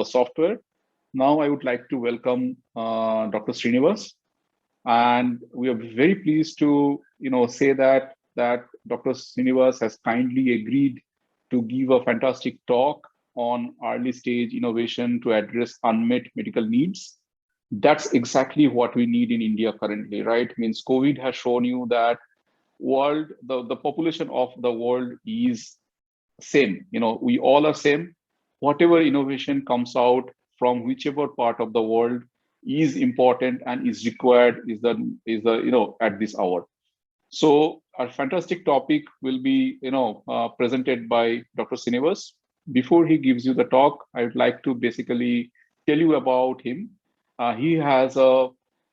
software. Now I would like to welcome Dr. Srinivas, and we are very pleased to say that Dr. Srinivas has kindly agreed to give a fantastic talk on early stage innovation to address unmet medical needs. That's exactly what we need in India currently, right? Means COVID has shown you that the population of the world is same. We all are same. Whatever innovation comes out from whichever part of the world is important and is required is the at this hour. So our fantastic topic will be presented by Dr. Srinivas. Before he gives you the talk, I would like to basically tell you about him. He has a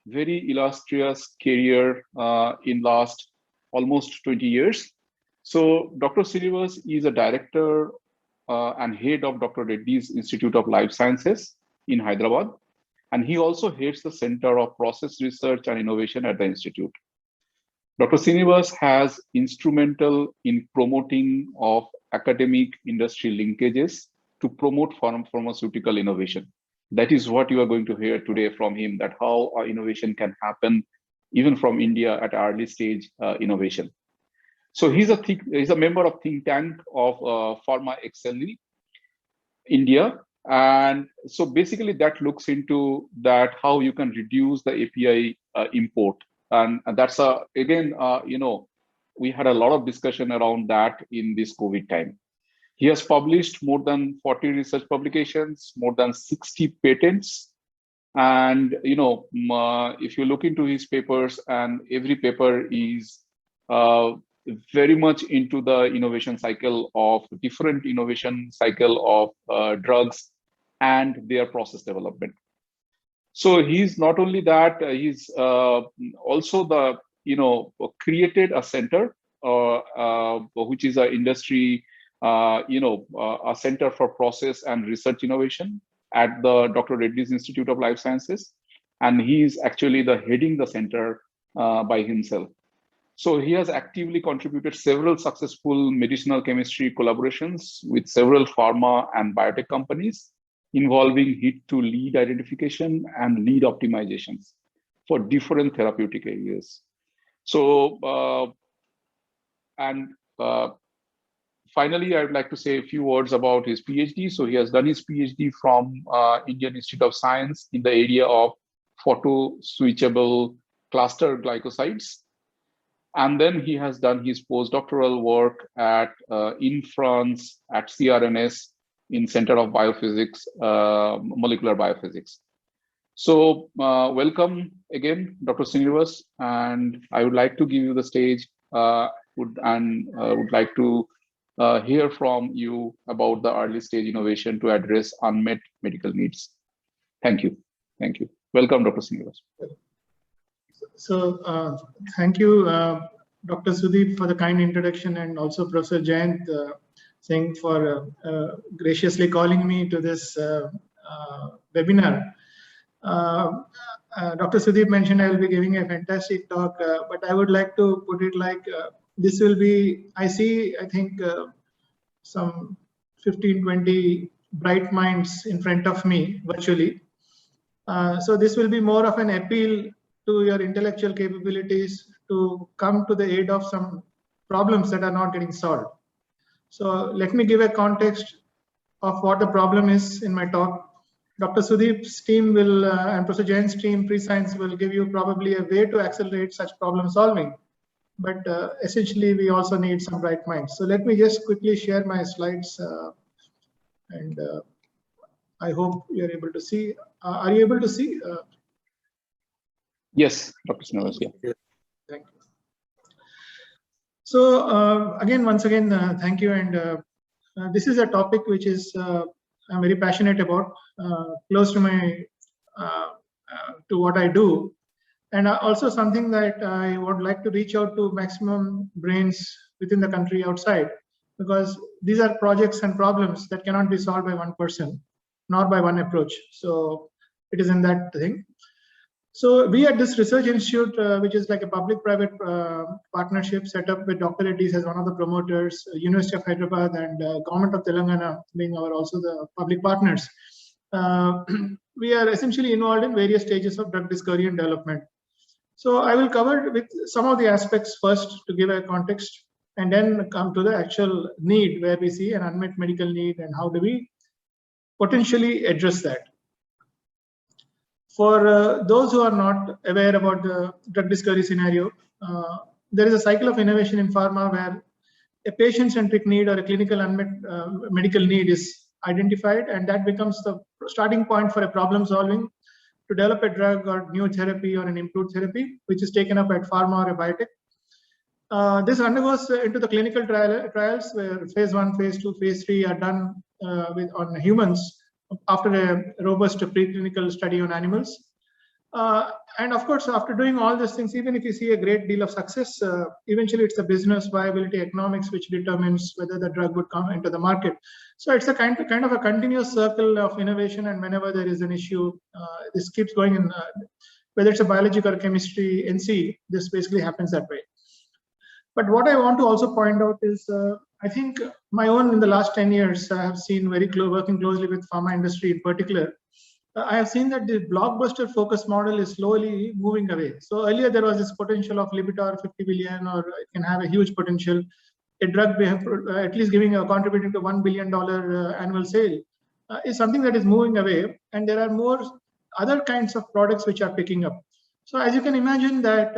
very illustrious career in last almost 20 years. So Dr. Srinivas is a director and head of Dr. Reddy's Institute of Life Sciences in Hyderabad. And he also heads the Center of Process Research and Innovation at the Institute. Dr. Srinivas has instrumental in promoting of academic industry linkages to promote pharmaceutical innovation. That is what you are going to hear today from him, that how innovation can happen even from India at early stage innovation. So he's a member of think tank of Pharma XLE India, and so basically that looks into that how you can reduce the API import, and that's again we had a lot of discussion around that in this COVID time. He has published more than 40 research publications, more than 60 patents, and if you look into his papers, and every paper is very much into the innovation cycle of different innovation cycle of drugs and their process development. So he's not only that, he's also the created a center which is an industry a center for process and research innovation at the Dr. Reddy's Institute of Life Sciences, and he's actually the heading the center by himself. So he has actively contributed several successful medicinal chemistry collaborations with several pharma and biotech companies involving hit to lead identification and lead optimizations for different therapeutic areas. So, finally, I would like to say a few words about his PhD. So he has done his PhD from Indian Institute of Science in the area of photo-switchable cluster glycosides. And then he has done his postdoctoral work in France at CRNS in Center of Biophysics, Molecular Biophysics. So welcome again, Dr. Srinivas, and I would like to give you the stage would like to hear from you about the early stage innovation to address unmet medical needs. Thank you. Thank you. Welcome, Dr. Srinivas. So thank you, Dr. Sudeep, for the kind introduction, and also Professor Jayant Singh for graciously calling me to this webinar. Dr. Sudeep mentioned I will be giving a fantastic talk, but I would like to put it like this will be, I think some 15, 20 bright minds in front of me virtually. So this will be more of an appeal to your intellectual capabilities to come to the aid of some problems that are not getting solved. So let me give a context of what the problem is in my talk. Dr. Sudeep's team will, and Professor Jain's team, Prescience, will give you probably a way to accelerate such problem solving. But essentially, we also need some bright minds. So let me just quickly share my slides, and I hope you're able to see. Are you able to see? Yes, Dr. Srinivas. Yeah. Thank you. So once again, thank you. And this is a topic which is I'm very passionate about, close to my to what I do, and also something that I would like to reach out to maximum brains within the country, outside, because these are projects and problems that cannot be solved by one person, nor by one approach. So it is in that thing. So we at this research institute, which is like a public-private partnership set up with Dr. Reddy's as one of the promoters, University of Hyderabad, and Government of Telangana being also the public partners. we are essentially involved in various stages of drug discovery and development. So I will cover with some of the aspects first to give a context, and then come to the actual need where we see an unmet medical need and how do we potentially address that. For those who are not aware about the drug discovery scenario, there is a cycle of innovation in pharma where a patient-centric need or a clinical unmet medical need is identified, and that becomes the starting point for a problem solving to develop a drug or new therapy or an improved therapy, which is taken up at pharma or a biotech. This undergoes into the clinical trials where phase 1, phase 2, phase 3 are done on humans after a robust preclinical study on animals. And of course, after doing all these things, even if you see a great deal of success, eventually it's the business viability economics which determines whether the drug would come into the market. So it's a kind of a continuous circle of innovation, and whenever there is an issue, this keeps going in, whether it's a biology or chemistry, NC, this basically happens that way. But what I want to also point out is, I think my own in the last 10 years, I have seen working closely with pharma industry in particular. I have seen that the blockbuster focus model is slowly moving away. So earlier there was this potential of Lipitor 50 billion, or it can have a huge potential. A drug at least contributing to $1 billion annual sale is something that is moving away, and there are more other kinds of products which are picking up. So as you can imagine that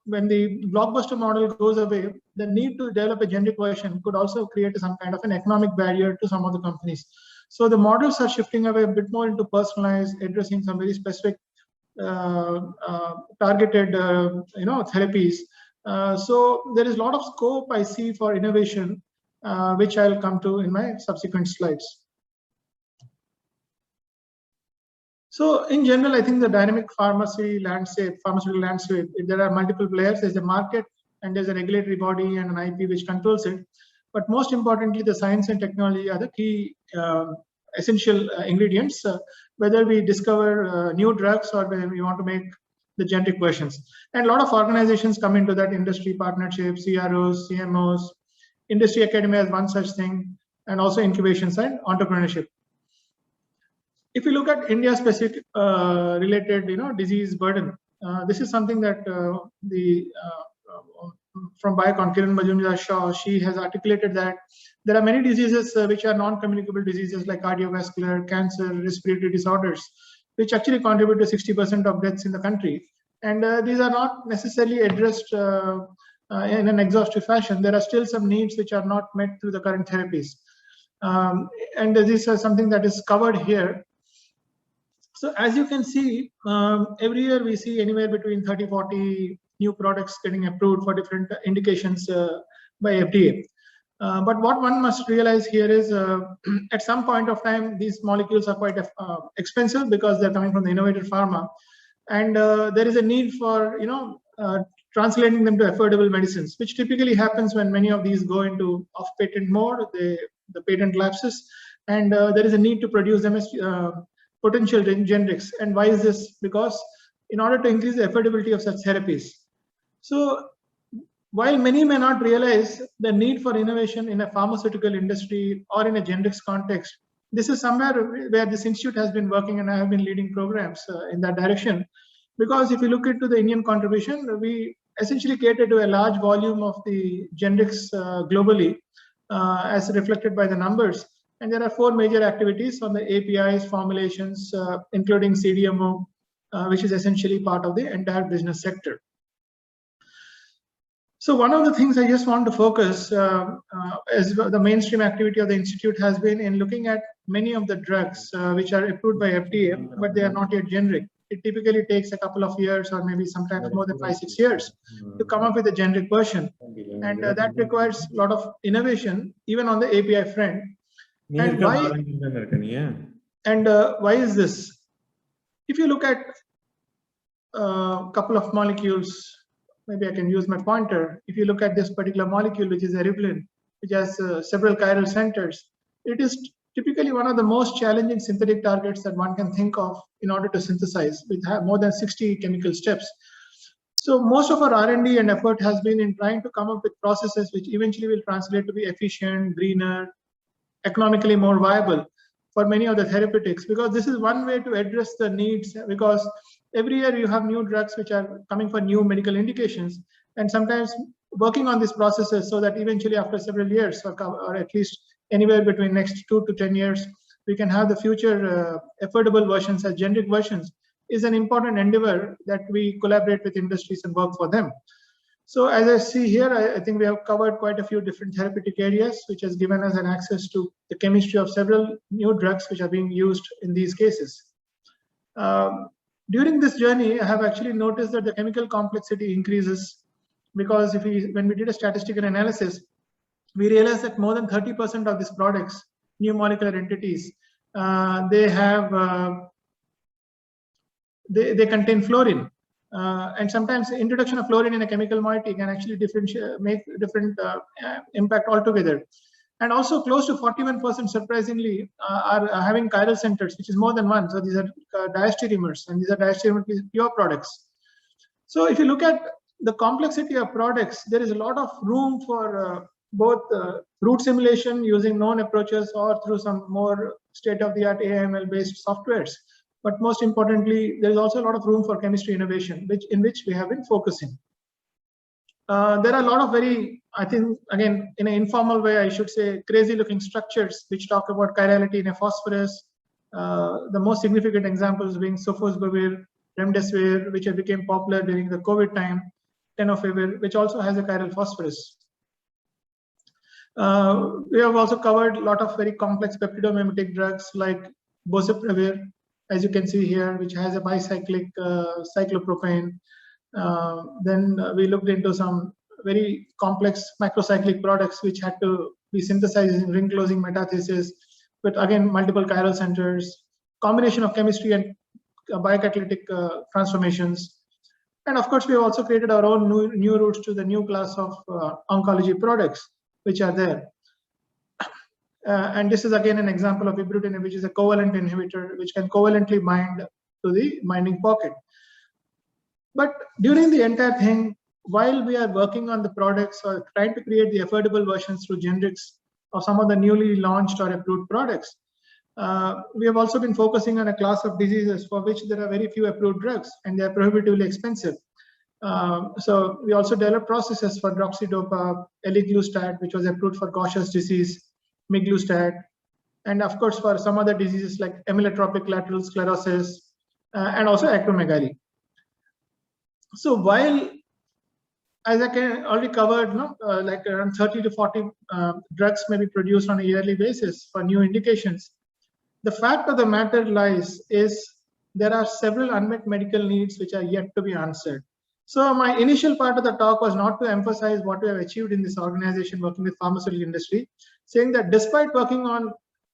when the blockbuster model goes away, the need to develop a generic version could also create some kind of an economic barrier to some of the companies. So the models are shifting away a bit more into personalized, addressing some very specific targeted therapies. So there is a lot of scope I see for innovation, which I'll come to in my subsequent slides. So in general, I think the dynamic pharmaceutical landscape, there are multiple players. There's a market and there's a regulatory body and an IP which controls it. But most importantly, the science and technology are the key essential ingredients, whether we discover new drugs or whether we want to make the generic versions. And a lot of organizations come into that: industry partnerships, CROs, CMOs, industry academia is one such thing, and also incubations and entrepreneurship. If you look at India specific related disease burden, this is something that from Biocon, Kiran Majumdar-Shaw, she has articulated that there are many diseases which are non-communicable diseases like cardiovascular, cancer, respiratory disorders, which actually contribute to 60% of deaths in the country. And these are not necessarily addressed in an exhaustive fashion. There are still some needs which are not met through the current therapies. And this is something that is covered here. So as you can see, every year we see anywhere between 30-40 new products getting approved for different indications by FDA. But what one must realize here is at some point of time, these molecules are quite expensive because they're coming from the innovator pharma. And there is a need for translating them to affordable medicines, which typically happens when many of these go into off-patent mode, the patent lapses, and there is a need to produce them as potential generics. And why is this? Because in order to increase the affordability of such therapies. So while many may not realize the need for innovation in a pharmaceutical industry or in a generics context, this is somewhere where this institute has been working, and I have been leading programs in that direction. Because if you look into the Indian contribution, we essentially cater to a large volume of the generics globally, as reflected by the numbers. And there are 4 major activities on the APIs, formulations, including CDMO, which is essentially part of the entire business sector. So one of the things I just want to focus as the mainstream activity of the institute has been in looking at many of the drugs which are approved by FDA, but they are not yet generic. It typically takes a couple of years, or maybe sometimes more than 5-6 years, to come up with a generic version. And that requires a lot of innovation, even on the API front. And why is this? If you look at a couple of molecules, maybe I can use my pointer. If you look at this particular molecule, which is eribulin, which has several chiral centers, it is typically one of the most challenging synthetic targets that one can think of in order to synthesize, with more than 60 chemical steps. So most of our R&D and effort has been in trying to come up with processes which eventually will translate to be efficient, greener, economically more viable. for many of the therapeutics, because this is one way to address the needs, because every year you have new drugs which are coming for new medical indications, and sometimes working on these processes so that eventually after several years, or at least anywhere between next 2 to 10 years, we can have the future affordable versions as generic versions, is an important endeavor that we collaborate with industries and work for them. So as I see here, I think we have covered quite a few different therapeutic areas, which has given us an access to the chemistry of several new drugs which are being used in these cases. During this journey, I have actually noticed that the chemical complexity increases, because when we did a statistical analysis, we realized that more than 30% of these products, new molecular entities, they contain fluorine. And sometimes the introduction of fluorine in a chemical moiety can actually make different impact altogether. And also close to 41%, surprisingly, are having chiral centers, which is more than one. So these are diastereomers, and these are diastereomer pure products. So if you look at the complexity of products, there is a lot of room for both root simulation using known approaches or through some more state-of-the-art AML-based softwares. But most importantly, there is also a lot of room for chemistry innovation, in which we have been focusing. There are a lot of very, I think, again, in an informal way, I should say, crazy-looking structures which talk about chirality in a phosphorus. The most significant examples being sofosbuvir, remdesivir, which have become popular during the COVID time, tenofovir, which also has a chiral phosphorus. We have also covered a lot of very complex peptidomimetic drugs like boceprevir, as you can see here, which has a bicyclic cyclopropane. Then we looked into some very complex macrocyclic products which had to be synthesized in ring closing metathesis, with again multiple chiral centers, combination of chemistry and biocatalytic transformations. And of course, we have also created our own new routes to the new class of oncology products which are there. And this is again an example of ibrutinib, which is a covalent inhibitor which can covalently bind to the binding pocket. But during the entire thing, while we are working on the products or trying to create the affordable versions through generics of some of the newly launched or approved products, we have also been focusing on a class of diseases for which there are very few approved drugs and they are prohibitively expensive. So we also developed processes for droxidopa, eliglustat, which was approved for Gaucher's disease, miglustat, and of course for some other diseases like amyotrophic lateral sclerosis and also acromegaly. So while, as I can already covered, like around 30 to 40 drugs may be produced on a yearly basis for new indications, the fact of the matter lies is there are several unmet medical needs which are yet to be answered. So my initial part of the talk was not to emphasize what we have achieved in this organization working with pharmaceutical industry, saying that despite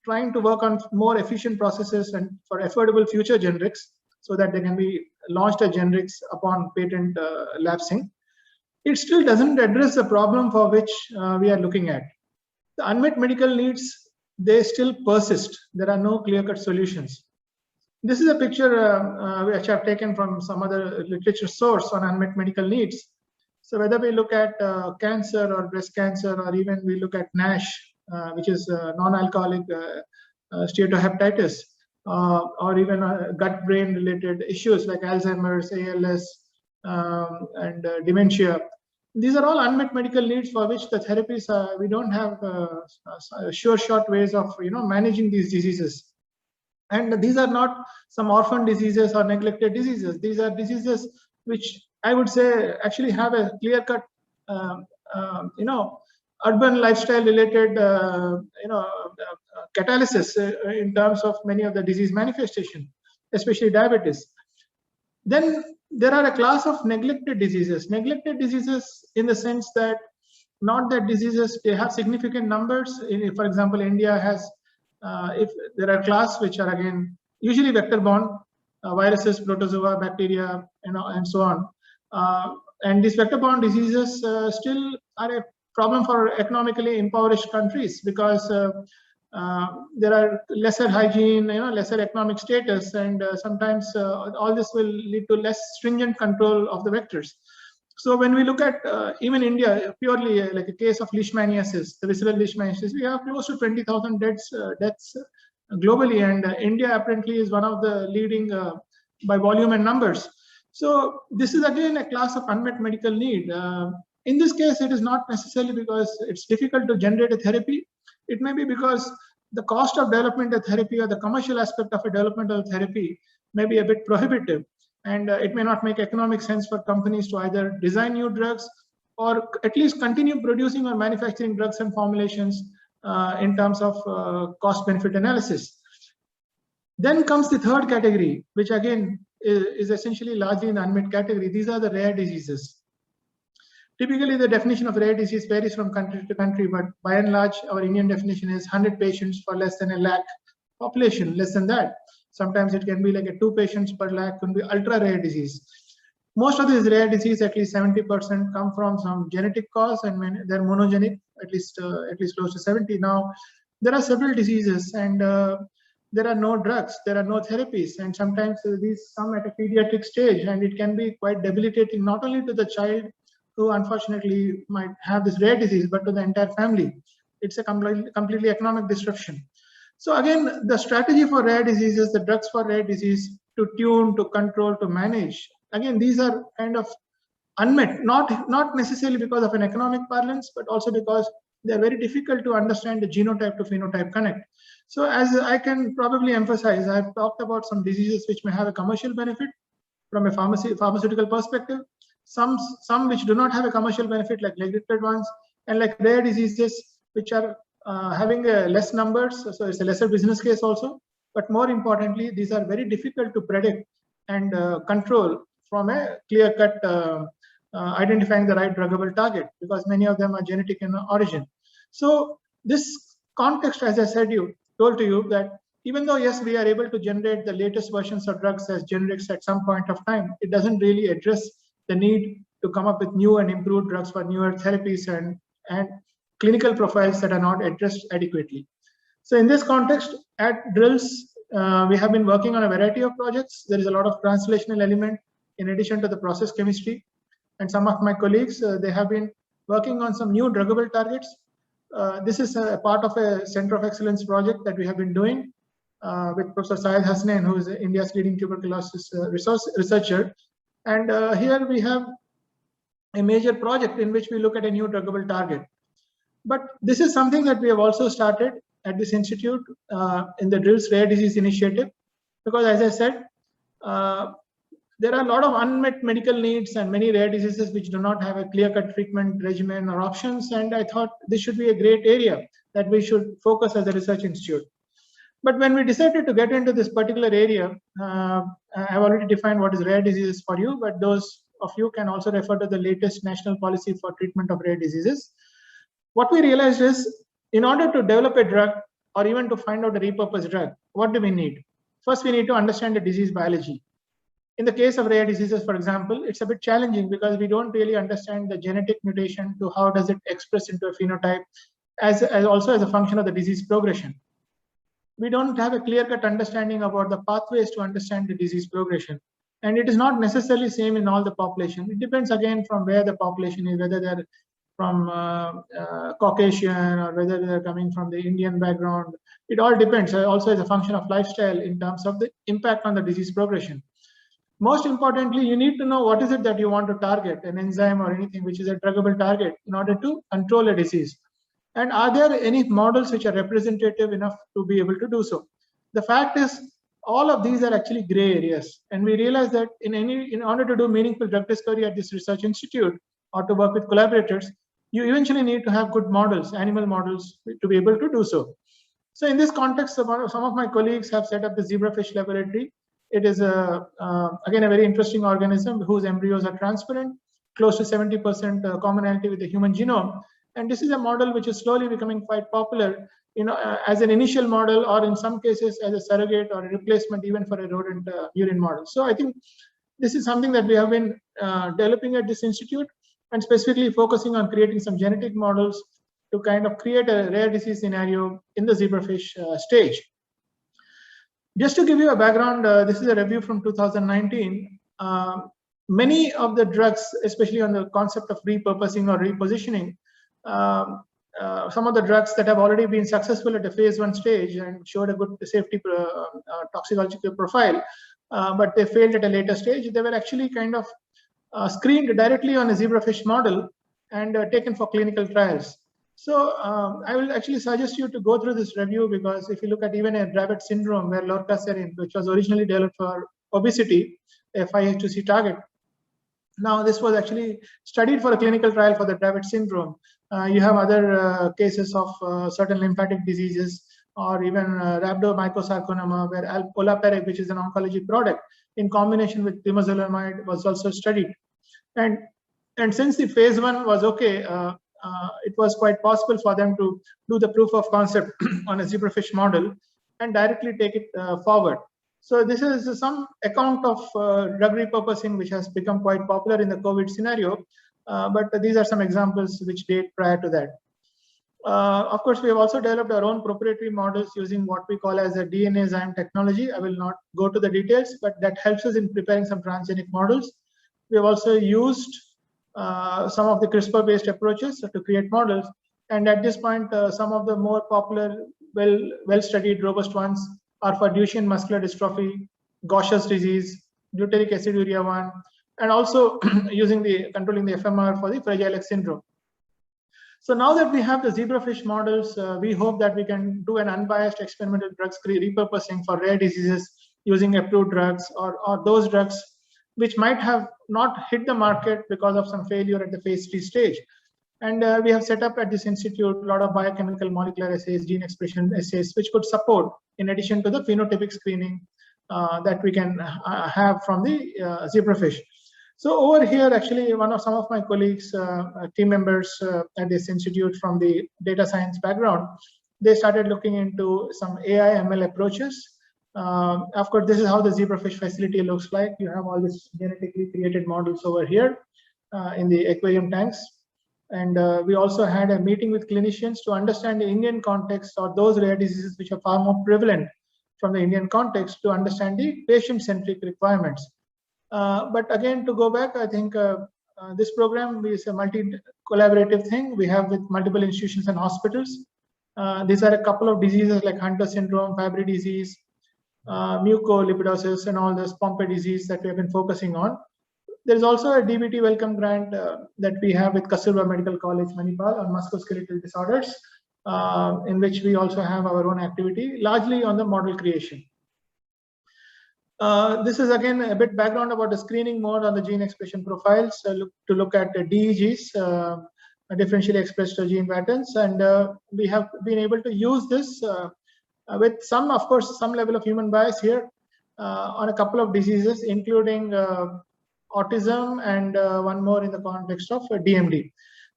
trying to work on more efficient processes and for affordable future generics, so that they can be launched as generics upon patent lapsing, it still doesn't address the problem for which we are looking at. The unmet medical needs, they still persist. There are no clear-cut solutions. This is a picture which I've taken from some other literature source on unmet medical needs. So whether we look at cancer or breast cancer, or even we look at NASH, which is non-alcoholic steatohepatitis, or even gut-brain related issues like Alzheimer's, ALS, and dementia. These are all unmet medical needs for which the therapies, we don't have sure shot ways of managing these diseases. And these are not some orphan diseases or neglected diseases. These are diseases which I would say actually have a clear-cut, urban lifestyle related, catalysis in terms of many of the disease manifestation, especially diabetes. Then there are a class of neglected diseases. Neglected diseases in the sense that not that diseases, they have significant numbers. For example, India has, if there are class which are again usually vector-borne, viruses, protozoa, bacteria, and so on. And these vector-borne diseases still are a problem for economically impoverished countries, because there are lesser hygiene, lesser economic status, and sometimes all this will lead to less stringent control of the vectors. So when we look at even India, purely like a case of leishmaniasis, the visceral leishmaniasis, we have close to 20,000 deaths globally, and India apparently is one of the leading by volume and numbers. So this is again a class of unmet medical need. In this case, it is not necessarily because it's difficult to generate a therapy. It may be because the cost of development of therapy or the commercial aspect of a developmental therapy may be a bit prohibitive, and it may not make economic sense for companies to either design new drugs or at least continue producing or manufacturing drugs and formulations in terms of cost-benefit analysis. Then comes the third category, which again is essentially largely in the unmet category. These are the rare diseases. Typically, the definition of rare disease varies from country to country, but by and large, our Indian definition is 100 patients for less than 1 lakh population, less than that. Sometimes it can be like 2 patients per lakh, can be ultra rare disease. Most of these rare disease, at least 70%, come from some genetic cause, and they're monogenic, at least close to 70. Now, there are several diseases, and there are no drugs, there are no therapies, and sometimes these come at a pediatric stage, and it can be quite debilitating not only to the child who unfortunately might have this rare disease, but to the entire family. It's a completely economic disruption. So again, the strategy for rare diseases, the drugs for rare disease, to tune, to control, to manage, again, these are kind of unmet, not necessarily because of an economic parlance, but also because they're very difficult to understand the genotype to phenotype connect. So as I can probably emphasize, I've talked about some diseases which may have a commercial benefit from a pharmaceutical perspective, some which do not have a commercial benefit, like neglected ones, and like rare diseases which are having less numbers, so it's a lesser business case also. But more importantly, these are very difficult to predict and control from a clear-cut identifying the right druggable target, because many of them are genetic in origin. So this context, as I told to you, that even though, yes, we are able to generate the latest versions of drugs as generics at some point of time, it doesn't really address the need to come up with new and improved drugs for newer therapies and clinical profiles that are not addressed adequately. So in this context, at DRILS, we have been working on a variety of projects. There is a lot of translational element in addition to the process chemistry. And some of my colleagues, they have been working on some new druggable targets. This is a part of a Center of Excellence project that we have been doing with Professor Syed Hasnain, who is India's leading tuberculosis researcher. And here we have a major project in which we look at a new druggable target. But this is something that we have also started at this institute in the DRILS Rare Disease Initiative, because as I said, there are a lot of unmet medical needs and many rare diseases which do not have a clear-cut treatment regimen or options, and I thought this should be a great area that we should focus as a research institute. But when we decided to get into this particular area, I've already defined what is rare diseases for you, but those of you can also refer to the latest national policy for treatment of rare diseases. What we realized is, in order to develop a drug or even to find out a repurposed drug, what do we need? First, we need to understand the disease biology. In the case of rare diseases, for example, it's a bit challenging because we don't really understand the genetic mutation to how does it express into a phenotype, as also as a function of the disease progression. We don't have a clear-cut understanding about the pathways to understand the disease progression. And it is not necessarily same in all the population. It depends again from where the population is, whether they're from Caucasian or whether they're coming from the Indian background. It all depends. Also as a function of lifestyle in terms of the impact on the disease progression. Most importantly, you need to know what is it that you want to target, an enzyme or anything which is a druggable target, in order to control a disease. And are there any models which are representative enough to be able to do so? The fact is, all of these are actually gray areas. And we realize that in order to do meaningful drug discovery at this research institute or to work with collaborators, you eventually need to have good models, animal models, to be able to do so. So in this context, some of my colleagues have set up the zebrafish laboratory. It is, again, a very interesting organism whose embryos are transparent, close to 70% commonality with the human genome. And this is a model which is slowly becoming quite popular, as an initial model, or in some cases as a surrogate or a replacement even for a rodent urine model. So I think this is something that we have been developing at this institute, and specifically focusing on creating some genetic models to kind of create a rare disease scenario in the zebrafish stage. Just to give you a background, this is a review from 2019. Many of the drugs, especially on the concept of repurposing or repositioning, some of the drugs that have already been successful at the phase 1 stage and showed a good safety toxicological profile, but they failed at a later stage. They were actually kind of screened directly on a zebrafish model and taken for clinical trials. So I will actually suggest you to go through this review, because if you look at even a Dravet syndrome where lorcaserin, which was originally developed for obesity, a 5-HT2C target, now this was actually studied for a clinical trial for the Dravet syndrome. You have other cases of certain lymphatic diseases, or even rhabdomyosarcoma, where olaparib, which is an oncology product, in combination with temozolomide, was also studied. And since the phase 1 was okay, it was quite possible for them to do the proof of concept on a zebrafish model and directly take it forward. So this is some account of drug repurposing, which has become quite popular in the COVID scenario. But these are some examples which date prior to that. Of course, we have also developed our own proprietary models using what we call as a DNAzyme technology. I will not go to the details, but that helps us in preparing some transgenic models. We have also used some of the CRISPR-based approaches to create models. And at this point, some of the more popular, well-studied, robust ones are for Duchenne muscular dystrophy, Gaucher's disease, glutaric aciduria 1, and also controlling the FMR for the Fragile X syndrome. So now that we have the zebrafish models, we hope that we can do an unbiased experimental drug repurposing for rare diseases using approved drugs, or those drugs which might have not hit the market because of some failure at the phase 3 stage. And we have set up at this institute a lot of biochemical molecular assays, gene expression assays, which could support, in addition to the phenotypic screening that we can have from the zebrafish. So over here, actually, some of my colleagues, team members at this institute from the data science background, they started looking into some AI ML approaches. Of course, this is how the zebrafish facility looks like. You have all these genetically created models over here in the aquarium tanks. And we also had a meeting with clinicians to understand the Indian context, or those rare diseases which are far more prevalent from the Indian context, to understand the patient-centric requirements. But again, to go back, I think this program is a multi-collaborative thing. We have with multiple institutions and hospitals. These are a couple of diseases like Hunter syndrome, Fabry disease, mucolipidosis, and all this Pompe disease that we have been focusing on. There is also a DBT welcome grant that we have with Kasturba Medical College, Manipal, on musculoskeletal disorders, in which we also have our own activity, largely on the model creation. This is again a bit background about the screening mode on the gene expression profiles, to look at the DEGs, differentially expressed gene patterns, and we have been able to use this with some, of course, some level of human bias here on a couple of diseases, including autism and one more in the context of DMD.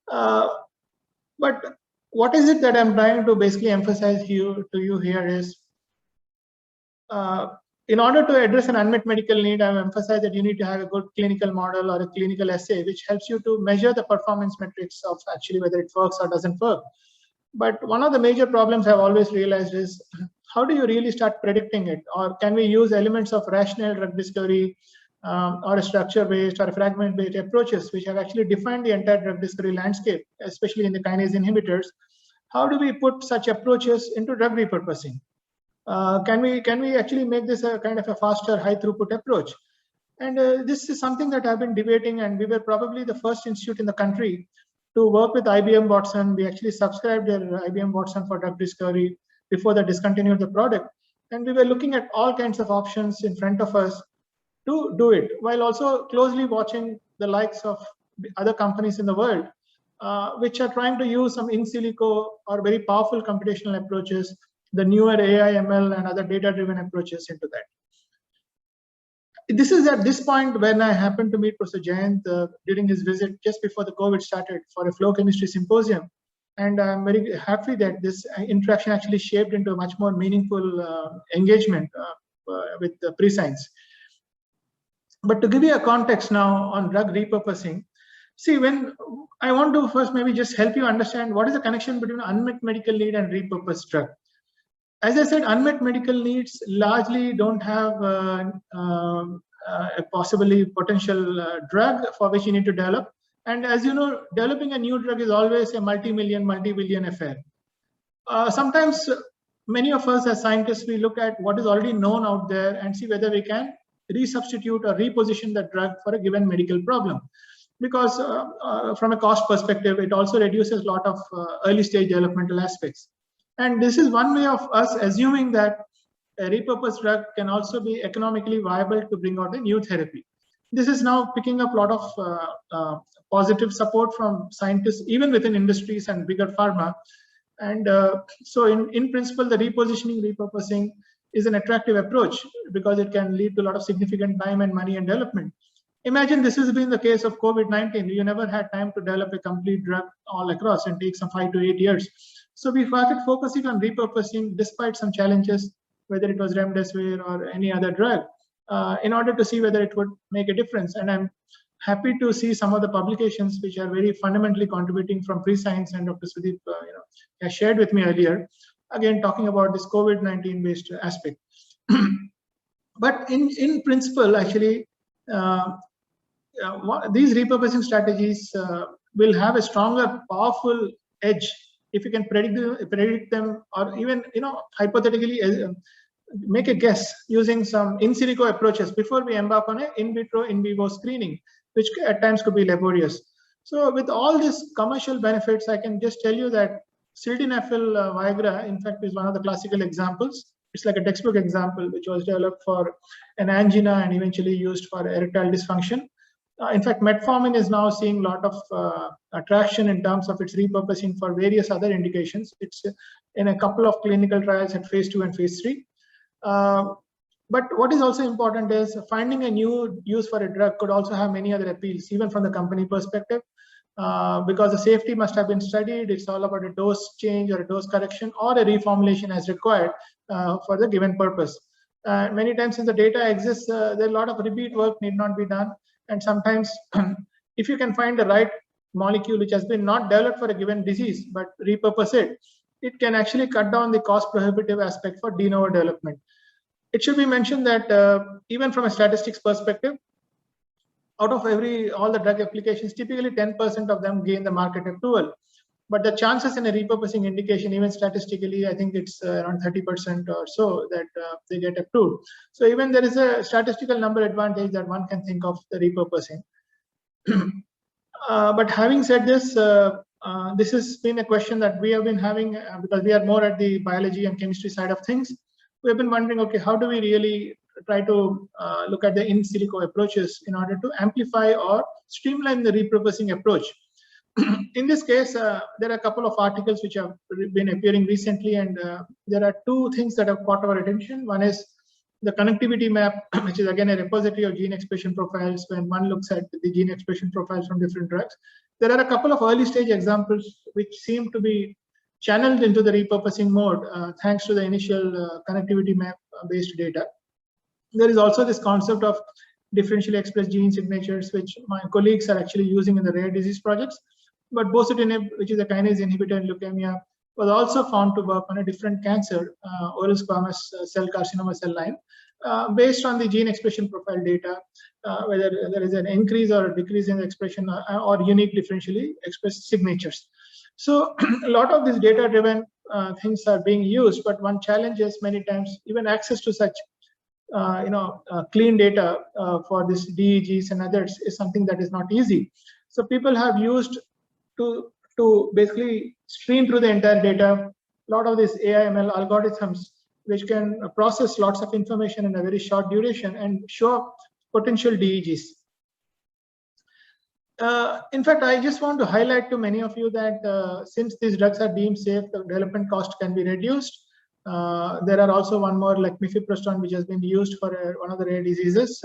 But what is it that I'm trying to basically emphasize to you here is, in order to address an unmet medical need, I've emphasized that you need to have a good clinical model or a clinical assay, which helps you to measure the performance metrics of actually whether it works or doesn't work. But one of the major problems I've always realized is, how do you really start predicting it? Or can we use elements of rational drug discovery or a structure-based or a fragment-based approaches, which have actually defined the entire drug discovery landscape, especially in the kinase inhibitors? How do we put such approaches into drug repurposing? Can we actually make this a kind of a faster, high throughput approach? And this is something that I've been debating, and we were probably the first institute in the country to work with IBM Watson. We actually subscribed their IBM Watson for drug discovery before they discontinued the product. And we were looking at all kinds of options in front of us to do it, while also closely watching the likes of other companies in the world, which are trying to use some in silico or very powerful computational approaches, the newer AI, ML, and other data-driven approaches into that. This is at this point when I happened to meet Professor Jayant during his visit just before the COVID started for a flow chemistry symposium. And I'm very happy that this interaction actually shaped into a much more meaningful engagement with Prescience. But to give you a context now on drug repurposing, see, when I want to first maybe just help you understand what is the connection between unmet medical need and repurposed drug. As I said, unmet medical needs largely don't have a possibly potential drug for which you need to develop. And as you know, developing a new drug is always a multi-million, multi-billion affair. Sometimes many of us as scientists, we look at what is already known out there and see whether we can resubstitute or reposition the drug for a given medical problem. Because from a cost perspective, it also reduces a lot of early stage developmental aspects. And this is one way of us assuming that a repurposed drug can also be economically viable to bring out a new therapy. This is now picking up a lot of positive support from scientists, even within industries and bigger pharma. And so in principle, the repositioning, repurposing is an attractive approach because it can lead to a lot of significant time and money and development. Imagine this has been the case of COVID-19. You never had time to develop a complete drug all across and take some 5 to 8 years. So we started focusing on repurposing despite some challenges, whether it was remdesivir or any other drug, in order to see whether it would make a difference. And I'm happy to see some of the publications which are very fundamentally contributing from Prescience, and Dr. Sudeep has shared with me earlier, again talking about this COVID-19 based aspect. But in principle, actually, these repurposing strategies will have a stronger, powerful edge if you can predict them, or even hypothetically make a guess using some in silico approaches before we embark on an in vitro, in vivo screening, which at times could be laborious. So with all these commercial benefits, I can just tell you that sildenafil Viagra, in fact, is one of the classical examples. It's like a textbook example, which was developed for an angina and eventually used for erectile dysfunction. In fact, metformin is now seeing a lot of attraction in terms of its repurposing for various other indications. It's in a couple of clinical trials at phase 2 and phase 3. But what is also important is finding a new use for a drug could also have many other appeals, even from the company perspective, because the safety must have been studied. It's all about a dose change or a dose correction or a reformulation as required for the given purpose. Many times since the data exists, there are a lot of repeat work need not be done. And sometimes if you can find the right molecule which has been not developed for a given disease, but repurpose it, it can actually cut down the cost prohibitive aspect for de novo development. It should be mentioned that even from a statistics perspective, out of all the drug applications, typically 10% of them gain the market approval. But the chances in a repurposing indication, even statistically, I think it's around 30% or so that they get approved. So even there is a statistical number advantage that one can think of the repurposing. But having said this, this has been a question that we have been having because we are more at the biology and chemistry side of things. We have been wondering, okay, how do we really try to look at the in silico approaches in order to amplify or streamline the repurposing approach? In this case, there are a couple of articles which have been appearing recently, and there are two things that have caught our attention. One is the connectivity map, which is again a repository of gene expression profiles when one looks at the gene expression profiles from different drugs. There are a couple of early stage examples which seem to be channeled into the repurposing mode thanks to the initial connectivity map based data. There is also this concept of differentially expressed gene signatures, which my colleagues are actually using in the rare disease projects. But bosutinib, which is a kinase inhibitor in leukemia, was also found to work on a different cancer, oral squamous cell carcinoma cell line, based on the gene expression profile data, whether there is an increase or a decrease in the expression or unique differentially expressed signatures. So a lot of these data-driven things are being used, but one challenge is many times even access to such clean data for this DEGs and others is something that is not easy. So people have used to basically stream through the entire data, a lot of these AI/ML algorithms which can process lots of information in a very short duration and show potential DEGs. In fact, I just want to highlight to many of you that since these drugs are deemed safe, the development cost can be reduced. There are also one more like mifepristone, which has been used for one of the rare diseases.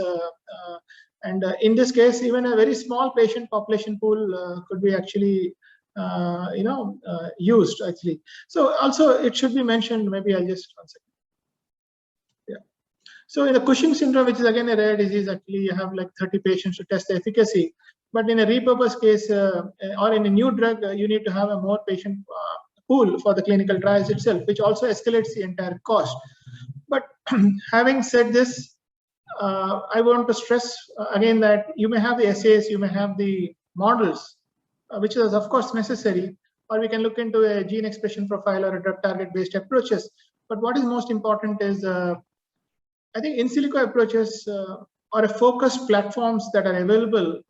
And in this case, even a very small patient population pool could be actually, used actually. So also it should be mentioned, maybe I'll just, one second. Yeah. So in the Cushing syndrome, which is again a rare disease, actually you have like 30 patients to test the efficacy. But in a repurposed case or in a new drug, you need to have a more patient pool for the clinical trials itself, which also escalates the entire cost. But having said this, I want to stress again that you may have the assays, you may have the models, which is of course necessary, or we can look into a gene expression profile or a drug target based approaches. But what is most important is, I think in silico approaches are a focused platforms that are available,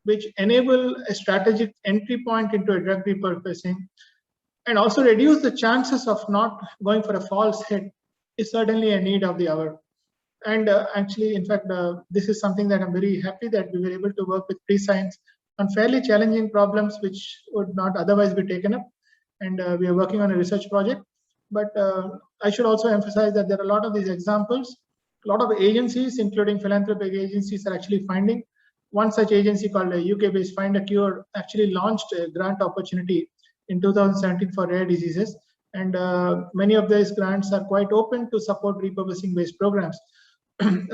which enable a strategic entry point into a drug repurposing, and also reduce the chances of not going for a false hit is certainly a need of the hour. And actually, in fact, this is something that I'm very happy that we were able to work with Prescience on fairly challenging problems which would not otherwise be taken up. And we are working on a research project. But I should also emphasize that there are a lot of these examples. A lot of agencies, including philanthropic agencies, are actually finding. One such agency called UK-based Find a Cure actually launched a grant opportunity in 2017 for rare diseases. And many of these grants are quite open to support repurposing-based programs.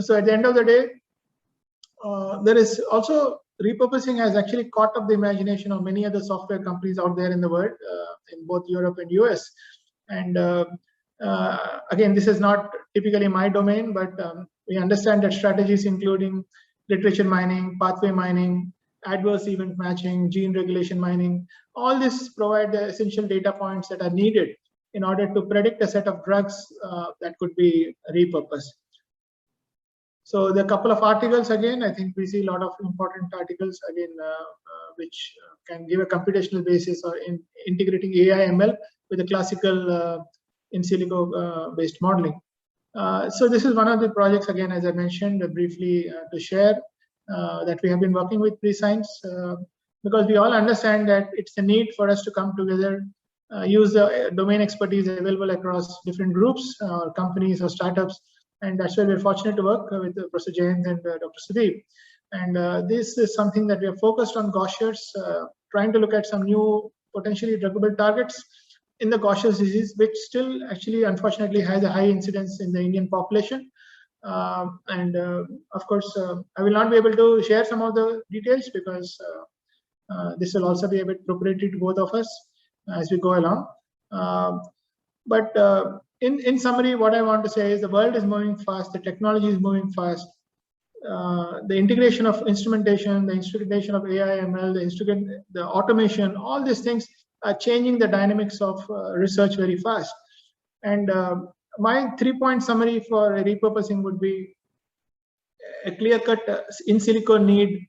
So at the end of the day, there is also repurposing has actually caught up the imagination of many other software companies out there in the world, in both Europe and US. And again, this is not typically my domain, but we understand that strategies including literature mining, pathway mining, adverse event matching, gene regulation mining, all this provide the essential data points that are needed in order to predict a set of drugs that could be repurposed. So the couple of articles, again, I think we see a lot of important articles again, which can give a computational basis or in integrating AI ML with the classical in silico based modeling. So this is one of the projects, again, as I mentioned briefly to share, that we have been working with Prescience, because we all understand that it's a need for us to come together, use the domain expertise available across different groups or companies or startups. And that's why we're fortunate to work with Professor Jayant and Dr. Sudeep. And this is something that we are focused on Gauchers, trying to look at some new potentially druggable targets in the Gaucher's disease, which still actually unfortunately has a high incidence in the Indian population. Of course, I will not be able to share some of the details because this will also be a bit proprietary to both of us as we go along. In summary, what I want to say is the world is moving fast, the technology is moving fast. The integration of instrumentation, the integration of AI, ML, the automation, all these things are changing the dynamics of research very fast. And my 3-point summary for repurposing would be a clear-cut in silico need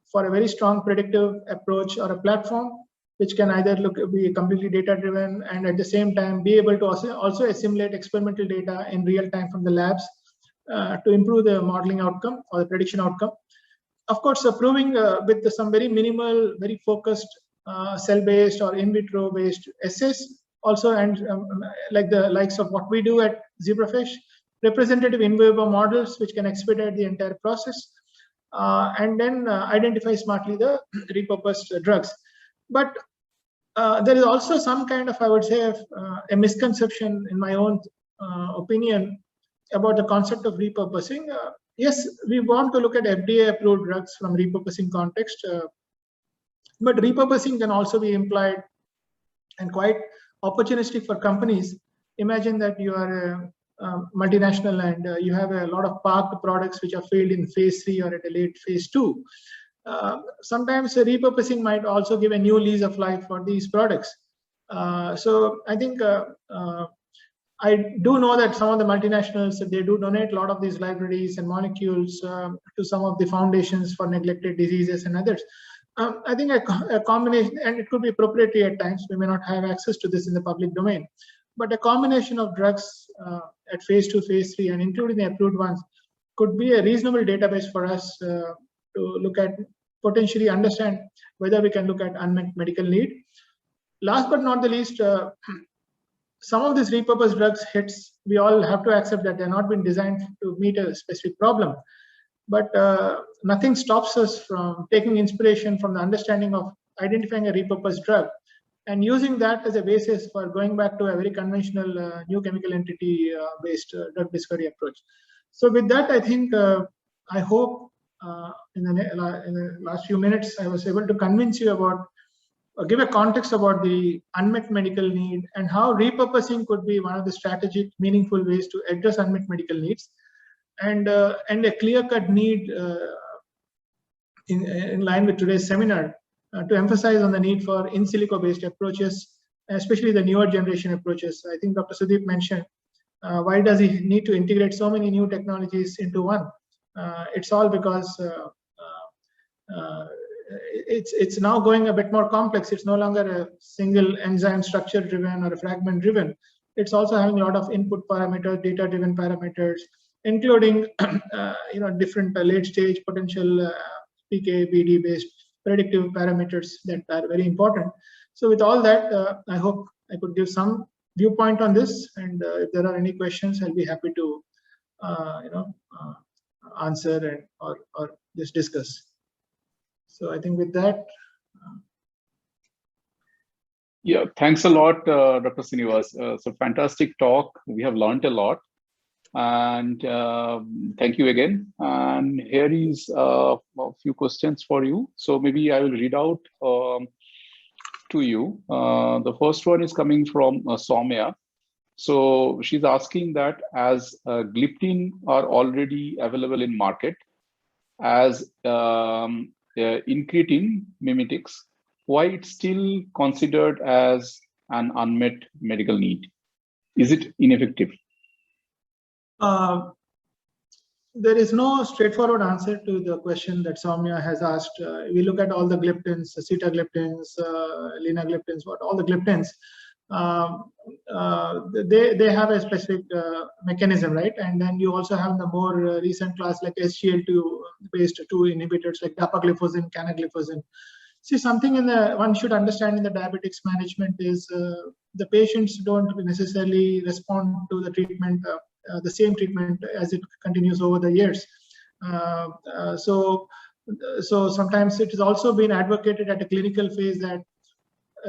for a very strong predictive approach or a platform which can either be completely data-driven and at the same time be able to also assimilate experimental data in real time from the labs to improve the modeling outcome or the prediction outcome. Of course, proving with some very minimal, very focused cell-based or in vitro-based assays also, and like the likes of what we do at Zebrafish, representative in vivo models which can expedite the entire process, and then identify smartly the repurposed drugs. But there is also some kind of, I would say, a misconception in my own opinion about the concept of repurposing. Yes, we want to look at FDA-approved drugs from repurposing context, but repurposing can also be implied and quite opportunistic for companies. Imagine that you are a multinational and you have a lot of parked products which are failed in phase 3 or at a late phase 2. Sometimes repurposing might also give a new lease of life for these products. So I think I do know that some of the multinationals, they do donate a lot of these libraries and molecules to some of the foundations for neglected diseases and others. I think a combination, and it could be proprietary at times, we may not have access to this in the public domain, but a combination of drugs at phase 2, phase 3, and including the approved ones could be a reasonable database for us to look at, potentially understand whether we can look at unmet medical need. Last but not the least, some of these repurposed drugs hits, we all have to accept that they're not been designed to meet a specific problem. But nothing stops us from taking inspiration from the understanding of identifying a repurposed drug and using that as a basis for going back to a very conventional new chemical entity based drug discovery approach. So with that, I think, I hope in the last few minutes, I was able to convince you about, give a context about the unmet medical need and how repurposing could be one of the strategic, meaningful ways to address unmet medical needs. And a clear-cut need in line with today's seminar to emphasize on the need for in silico based approaches, especially the newer generation approaches. I think Dr. Sudeep mentioned, why does he need to integrate so many new technologies into one? It's all because it's now going a bit more complex. It's no longer a single enzyme structure driven or a fragment driven. It's also having a lot of input parameters, data driven parameters, including different late stage potential PK, BD based predictive parameters that are very important. So with all that, I hope I could give some viewpoint on this, and if there are any questions, I'll be happy to answer or just discuss. So I think with that. Yeah, thanks a lot, Dr. Srinivas. So fantastic talk. We have learned a lot, and thank you again. And here is a few questions for you. So maybe I will read out to you. The first one is coming from Soumya. So she's asking that as gliptin are already available in market as incretin mimetics, why it's still considered as an unmet medical need? Is it ineffective? There is no straightforward answer to the question that Soumya has asked. We look at all the gliptins, sitagliptins, linagliptins, all the gliptins. They have a specific mechanism, right? And then you also have the more recent class like SGLT2 based 2 inhibitors like dapagliflozin, canagliflozin. See, something one should understand in the diabetics management is the patients don't necessarily respond to the treatment, the same treatment as it continues over the years. So sometimes it has also been advocated at a clinical phase that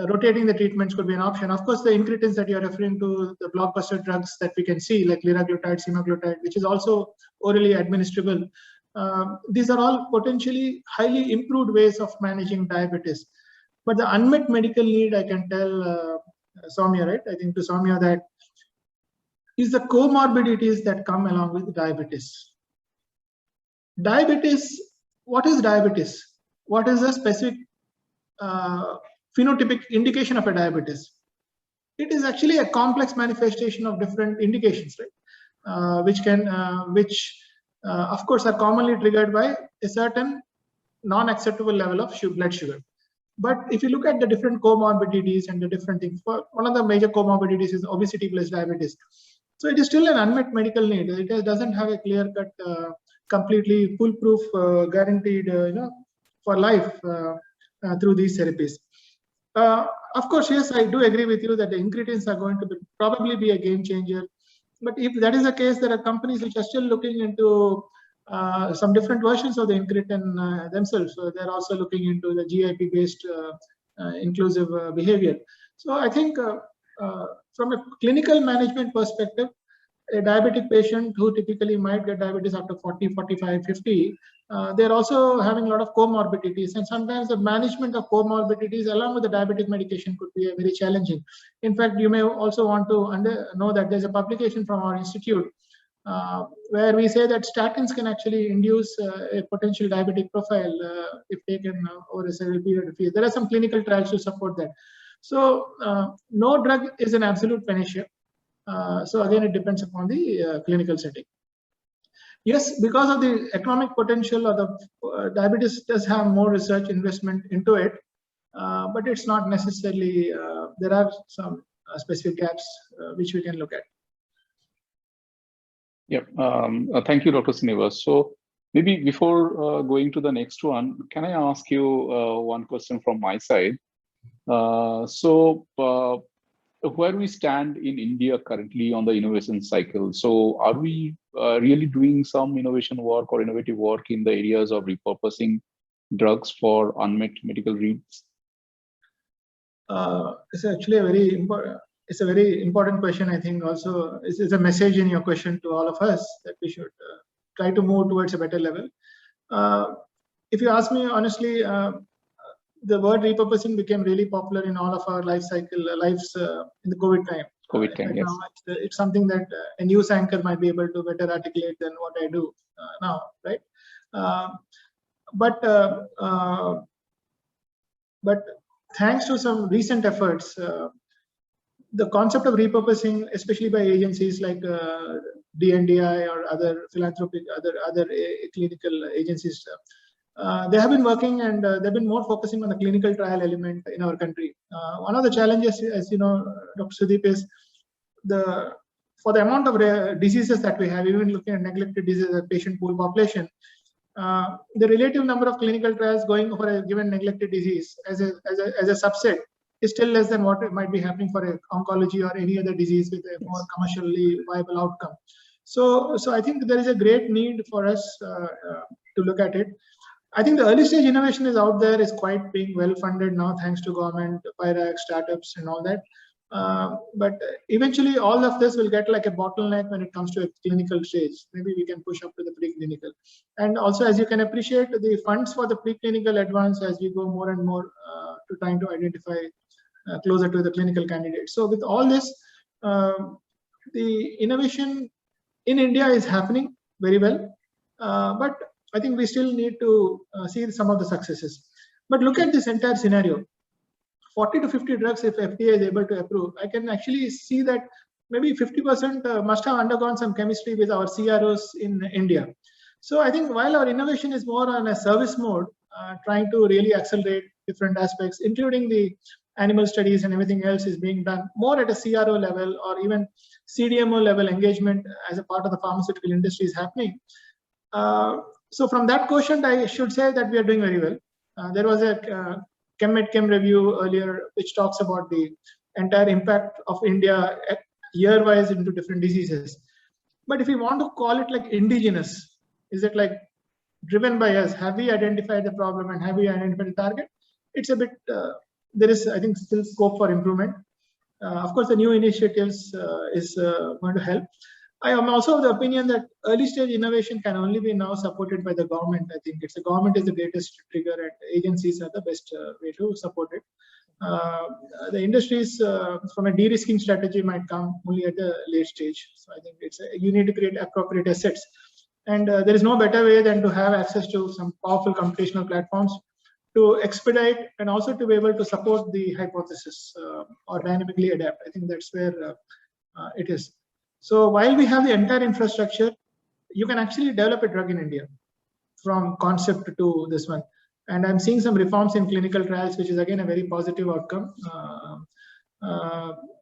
rotating the treatments could be an option. Of course, the incretins that you're referring to, the blockbuster drugs that we can see, like liraglutide, semaglutide, which is also orally administrable. These are all potentially highly improved ways of managing diabetes. But the unmet medical need, I can tell Soumya, right? I think to Soumya that is the comorbidities that come along with diabetes. Diabetes, what is diabetes? What is the specific phenotypic indication of a diabetes? It is actually a complex manifestation of different indications, right? Which of course are commonly triggered by a certain non-acceptable level of blood sugar. But if you look at the different comorbidities and the different things, one of the major comorbidities is obesity plus diabetes. So it is still an unmet medical need. It doesn't have a clear-cut, completely foolproof, guaranteed, for life through these therapies. Of course, yes, I do agree with you that the incretins are going to probably be a game changer. But if that is the case, there are companies which are still looking into some different versions of the incretin themselves. So they're also looking into the GIP-based inclusive behavior. So I think from a clinical management perspective, a diabetic patient who typically might get diabetes after 40, 45, 50, they're also having a lot of comorbidities. And sometimes the management of comorbidities along with the diabetic medication could be very challenging. In fact, you may also want to know that there's a publication from our institute where we say that statins can actually induce a potential diabetic profile if taken over a several period of years. There are some clinical trials to support that. So no drug is an absolute panacea. So again, it depends upon the clinical setting. Yes, because of the economic potential of the diabetes does have more research investment into it, but it's not necessarily, there are some specific gaps which we can look at. Yeah, thank you, Dr. Srinivas. So maybe before going to the next one, can I ask you one question from my side? Where we stand in India currently on the innovation cycle. So are we really doing some innovation work or innovative work in the areas of repurposing drugs for unmet medical needs? It's actually a very important question. I think also it's a message in your question to all of us that we should try to move towards a better level. If you ask me honestly, the word repurposing became really popular in all of our lives in the COVID time. Yes. Now it's something that a news anchor might be able to better articulate than what I do now, right? But thanks to some recent efforts, the concept of repurposing, especially by agencies like DNDi or other philanthropic, other clinical agencies, they have been working and they've been more focusing on the clinical trial element in our country. One of the challenges, as you know, Dr. Sudeep, is for the amount of diseases that we have, even looking at neglected diseases, patient pool population, the relative number of clinical trials going for a given neglected disease as a subset is still less than what might be happening for oncology or any other disease with a more commercially viable outcome. So I think there is a great need for us to look at it. I think the early stage innovation is out there, is quite being well funded now, thanks to government, PIRAC, startups, and all that. But eventually, all of this will get like a bottleneck when it comes to a clinical stage. Maybe we can push up to the preclinical. And also, as you can appreciate, the funds for the preclinical advance as we go more and more to trying to identify closer to the clinical candidates. So with all this, the innovation in India is happening very well, but I think we still need to see some of the successes. But look at this entire scenario. 40 to 50 drugs, if FDA is able to approve, I can actually see that maybe 50% must have undergone some chemistry with our CROs in India. So I think while our innovation is more on a service mode, trying to really accelerate different aspects, including the animal studies and everything else is being done more at a CRO level or even CDMO level engagement as a part of the pharmaceutical industry is happening. So from that quotient, I should say that we are doing very well. There was a ChemMed review earlier, which talks about the entire impact of India year-wise into different diseases. But if we want to call it like indigenous, is it like driven by us? Have we identified the problem and have we identified the target? It's a bit, there is, I think, still scope for improvement. Of course, the new initiatives is going to help. I am also of the opinion that early stage innovation can only be now supported by the government. I think the government is the greatest trigger and agencies are the best way to support it. The industries from a de-risking strategy might come only at the late stage. So I think you need to create appropriate assets. And there is no better way than to have access to some powerful computational platforms to expedite and also to be able to support the hypothesis or dynamically adapt. I think that's where it is. So while we have the entire infrastructure, you can actually develop a drug in India from concept to this one. And I'm seeing some reforms in clinical trials, which is again a very positive outcome.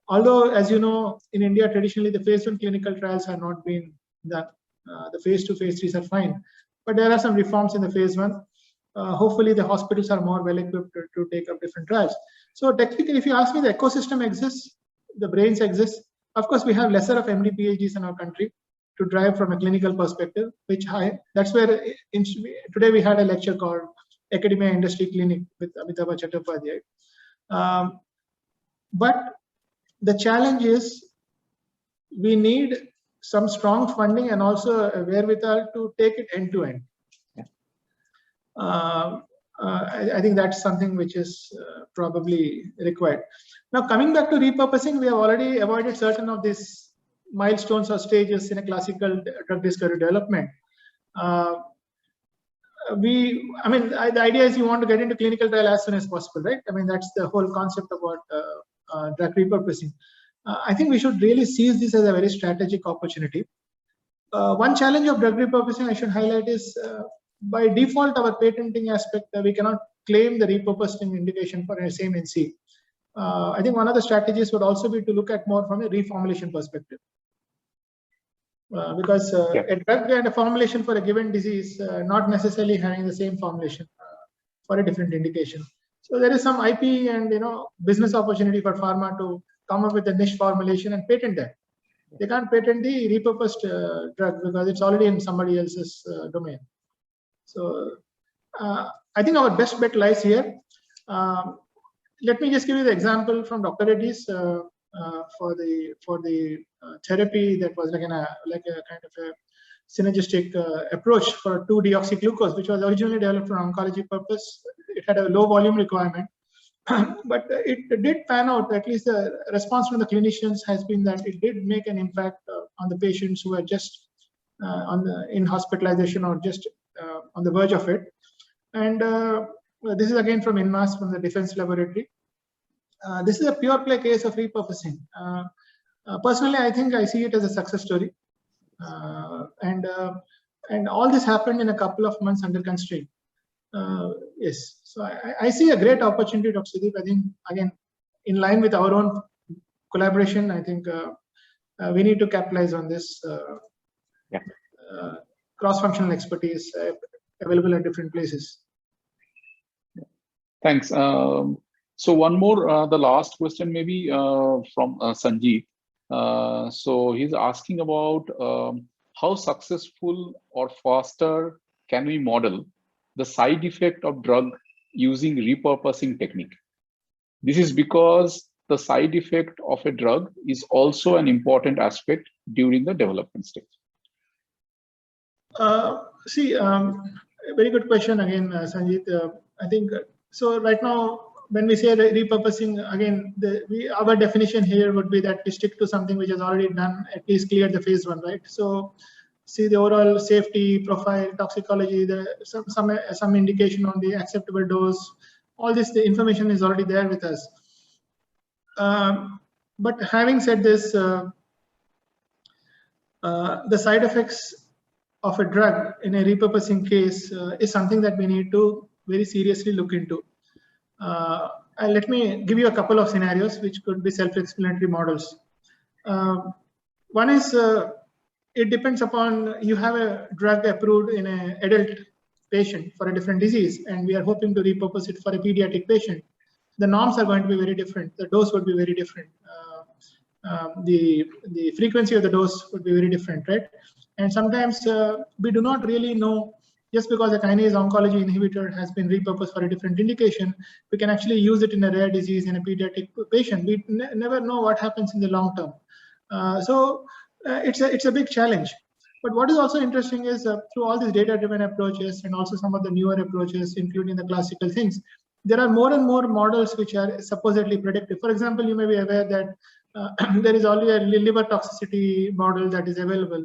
Although, as you know, in India, traditionally, the phase 1 clinical trials have not been done. The phase 2, phase 3s are fine. But there are some reforms in the phase 1. Hopefully, the hospitals are more well equipped to take up different trials. So technically, if you ask me, the ecosystem exists, the brains exist. Of course, we have lesser of MD PhDs in our country to drive from a clinical perspective, that's where today we had a lecture called Academia Industry Clinic with Amitabh Chattopadhyay. But the challenge is we need some strong funding and also a wherewithal to take it end to end. I think that's something which is probably required. Now, coming back to repurposing, we have already avoided certain of these milestones or stages in a classical drug discovery development. The idea is you want to get into clinical trial as soon as possible, right? I mean, that's the whole concept about drug repurposing. I think we should really seize this as a very strategic opportunity. One challenge of drug repurposing I should highlight is by default, our patenting aspect, we cannot claim the repurposing indication for a same NC. I think one of the strategies would also be to look at more from a reformulation perspective. Because a drug and a formulation for a given disease, not necessarily having the same formulation for a different indication. So there is some IP and business opportunity for pharma to come up with a niche formulation and patent that. They can't patent the repurposed drug because it's already in somebody else's domain. So I think our best bet lies here. Let me just give you the example from Dr. Reddy's for the therapy that was like a kind of a synergistic approach for 2-deoxyglucose, which was originally developed for oncology purpose. It had a low volume requirement, but it did pan out. At least the response from the clinicians has been that it did make an impact on the patients who were just in hospitalization or just on the verge of it. And this is again from INMAS, from the Defense Laboratory. This is a pure play case of repurposing. Personally, I think I see it as a success story. And all this happened in a couple of months under constraint. Yes, so I see a great opportunity, Dr. Sudeep. I think, again, in line with our own collaboration, I think we need to capitalize on this cross-functional expertise available at different places. Thanks. So one more, the last question maybe from Sanjeev. So he's asking about how successful or faster can we model the side effect of drug using repurposing technique? This is because the side effect of a drug is also an important aspect during the development stage. See, very good question again, Sanjeev. I think so. Right now, when we say repurposing, again, our definition here would be that we stick to something which has already done, at least cleared the phase 1, right? So, see the overall safety profile, toxicology, some indication on the acceptable dose. All this, the information is already there with us. But having said this, the side effects of a drug in a repurposing case is something that we need to very seriously look into. Let me give you a couple of scenarios which could be self-explanatory models. One is, it depends upon, you have a drug approved in an adult patient for a different disease, and we are hoping to repurpose it for a pediatric patient. The norms are going to be very different. The dose would be very different. The frequency of the dose would be very different, right? And sometimes we do not really know, just because a kinase oncology inhibitor has been repurposed for a different indication, we can actually use it in a rare disease in a pediatric patient. We never know what happens in the long term. So it's a big challenge. But what is also interesting is through all these data-driven approaches and also some of the newer approaches, including the classical things, there are more and more models which are supposedly predictive. For example, you may be aware that there is already a liver toxicity model that is available,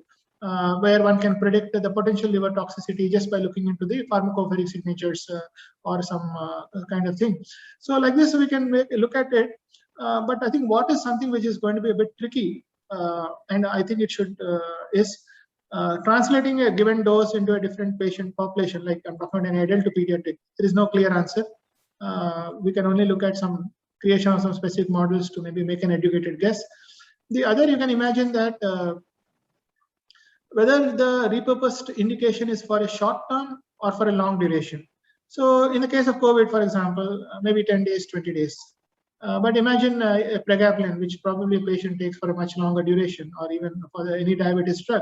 where one can predict the potential liver toxicity just by looking into the pharmacophoric signatures or some kind of thing. So like this, we can look at it. But I think what is something which is going to be a bit tricky, and I think it should, is translating a given dose into a different patient population, like I'm talking about an adult to pediatric. There is no clear answer. We can only look at some creation of some specific models to maybe make an educated guess. The other, you can imagine that whether the repurposed indication is for a short term or for a long duration. So in the case of COVID, for example, maybe 10 days, 20 days. But imagine a pregabalin, which probably a patient takes for a much longer duration, or even for any diabetes drug.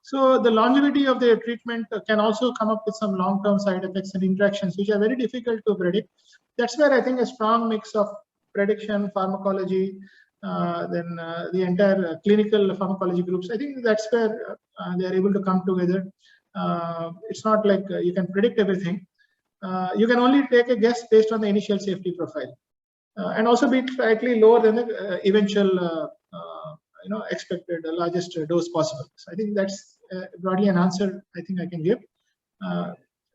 So the longevity of the treatment can also come up with some long-term side effects and interactions, which are very difficult to predict. That's where I think a strong mix of prediction, pharmacology, then the entire clinical pharmacology groups, I think that's where they are able to come together. It's not like you can predict everything. You can only take a guess based on the initial safety profile, and also be slightly lower than the eventual expected largest dose possible. So I think that's broadly an answer I think I can give.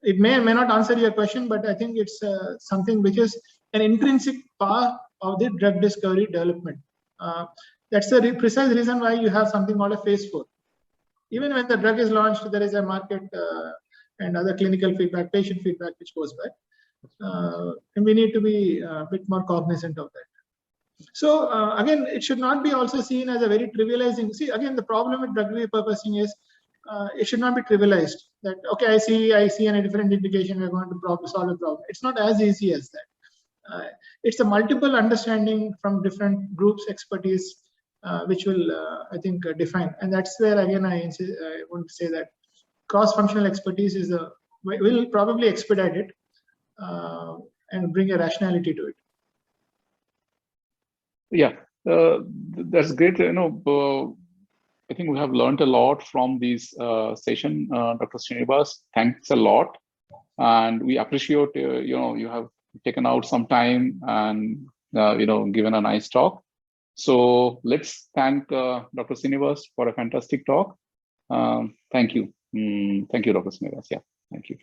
It may or may not answer your question, but I think it's something which is an intrinsic part of the drug discovery development. That's the precise reason why you have something called a phase 4. Even when the drug is launched, there is a market and other clinical feedback, patient feedback, which goes back. And we need to be a bit more cognizant of that. So again, it should not be also seen as a very trivializing. See, again, the problem with drug repurposing is it should not be trivialized. That okay, I see a different indication, we're going to solve a problem. It's not as easy as that. It's a multiple understanding from different groups, expertise, which will, I think, define. And that's where again I want to say that cross-functional expertise is will probably expedite it and bring a rationality to it. Yeah, that's great. I think we have learned a lot from this session, Dr. Srinivas. Thanks a lot, and we appreciate you have taken out some time and given a nice talk. So let's thank Dr. Srinivas for a fantastic talk. Thank you. Thank you, Dr. Srinivas. Yeah, thank you.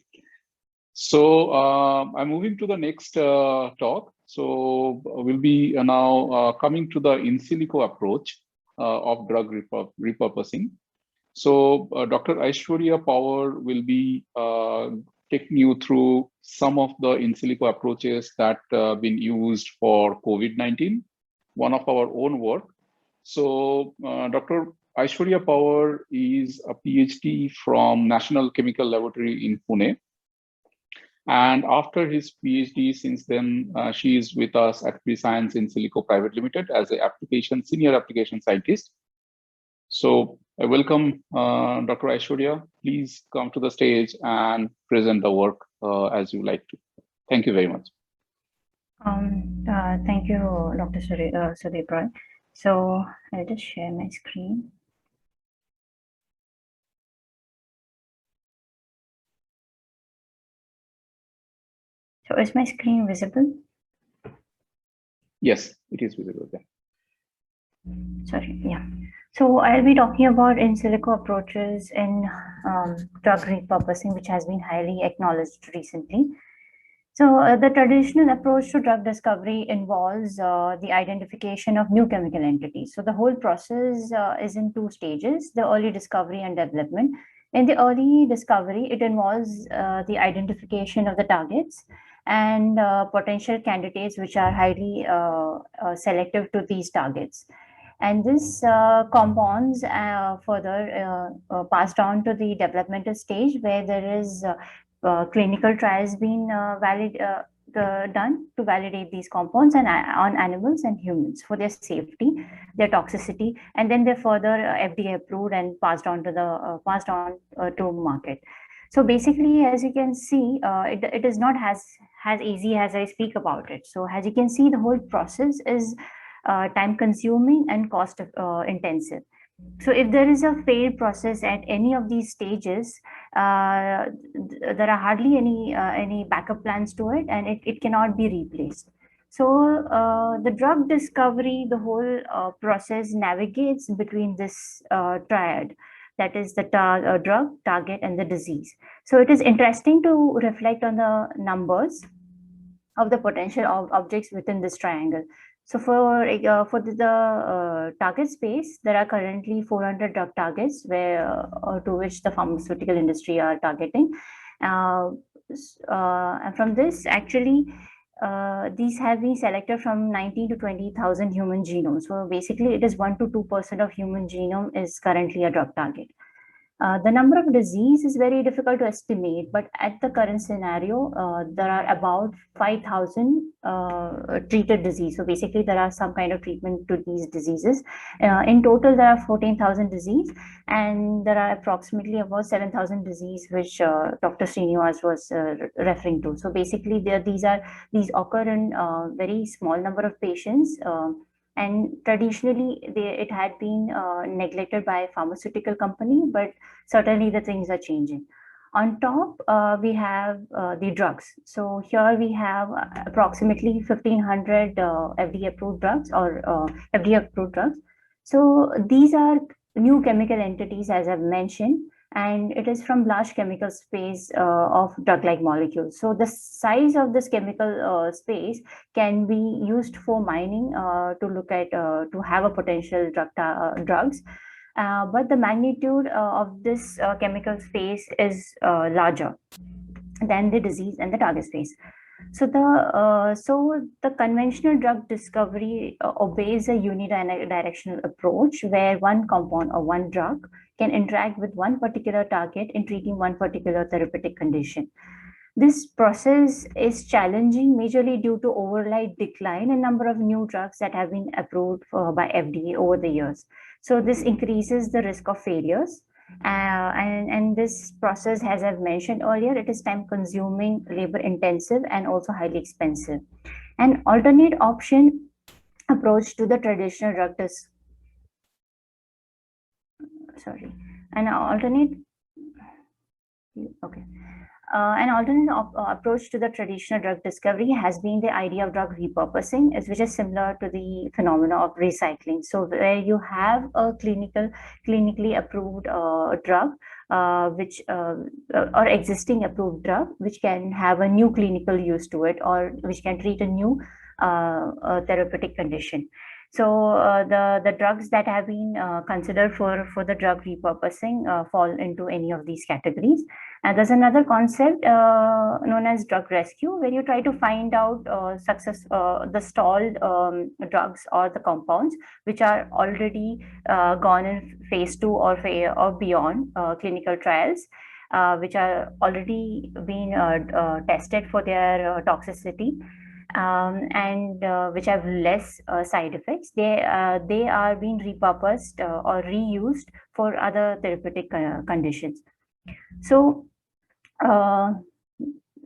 So I'm moving to the next talk. So we'll be now coming to the in silico approach of drug repurposing. So Dr. Aishwarya Power will be taking you through some of the in silico approaches that been used for COVID-19, one of our own work. So Dr. Aishwarya Power is a PhD from National Chemical Laboratory in Pune. And after his PhD, since then, she is with us at Prescience in Silico Private Limited as a senior application scientist. So I welcome Dr. Aishwarya. Please come to the stage and present the work as you like to. Thank you very much. Thank you, Dr. Sudeep Roy. So I'll just share my screen. So is my screen visible? Yes, it is visible. Yeah. Sorry, yeah. So I'll be talking about in silico approaches in drug repurposing, which has been highly acknowledged recently. So the traditional approach to drug discovery involves the identification of new chemical entities. So the whole process is in two stages: the early discovery and development. In the early discovery, it involves the identification of the targets and potential candidates which are highly selective to these targets. And this compounds further passed on to the developmental stage, where there is clinical trials being done to validate these compounds and on animals and humans for their safety, their toxicity, and then they're further FDA approved and passed on to the to market. So basically, as you can see, it is not as easy as I speak about it. So as you can see, the whole process is time consuming and cost intensive. So if there is a failed process at any of these stages, there are hardly any backup plans to it, and it cannot be replaced. So the drug discovery, the whole process navigates between this triad, that is the drug, target, and the disease. So it is interesting to reflect on the numbers of the potential objects within this triangle. So for the target space, there are currently 400 drug targets to which the pharmaceutical industry are targeting. And from this, actually, these have been selected from 19 to 20,000 human genomes. So basically, it is 1 to 2% of human genome is currently a drug target. The number of disease is very difficult to estimate, but at the current scenario, there are about 5,000 treated disease. So basically, there are some kind of treatment to these diseases. In total, there are 14,000 disease, and there are approximately about 7,000 disease, which Dr. Srinivas was referring to. So basically, these occur in very small number of patients. And traditionally, it had been neglected by a pharmaceutical company, but certainly the things are changing. On top, we have the drugs. So here we have approximately 1,500 FDA-approved drugs or FDA-approved drugs. So these are new chemical entities, as I've mentioned, and it is from large chemical space of drug-like molecules. So the size of this chemical space can be used for mining to look at to have a potential drugs. But the magnitude of this chemical space is larger than the disease and the target space. So the conventional drug discovery obeys a unidirectional approach, where one compound or one drug can interact with one particular target in treating one particular therapeutic condition. This process is challenging majorly due to overnight decline in number of new drugs that have been approved by FDA over the years. So this increases the risk of failures. And this process, as I've mentioned earlier, it is time consuming, labor intensive, and also highly expensive. An alternate option approach to the traditional drug An alternate approach to the traditional drug discovery has been the idea of drug repurposing, which is similar to the phenomena of recycling. So where you have a clinically approved drug, which or existing approved drug which can have a new clinical use to it, or which can treat a new therapeutic condition. So the drugs that have been considered for the drug repurposing fall into any of these categories. And there's another concept known as drug rescue, where you try to find out the stalled drugs or the compounds which are already gone in phase 2 or beyond clinical trials, which are already been tested for their toxicity. And which have less side effects. They are being repurposed or reused for other therapeutic conditions. So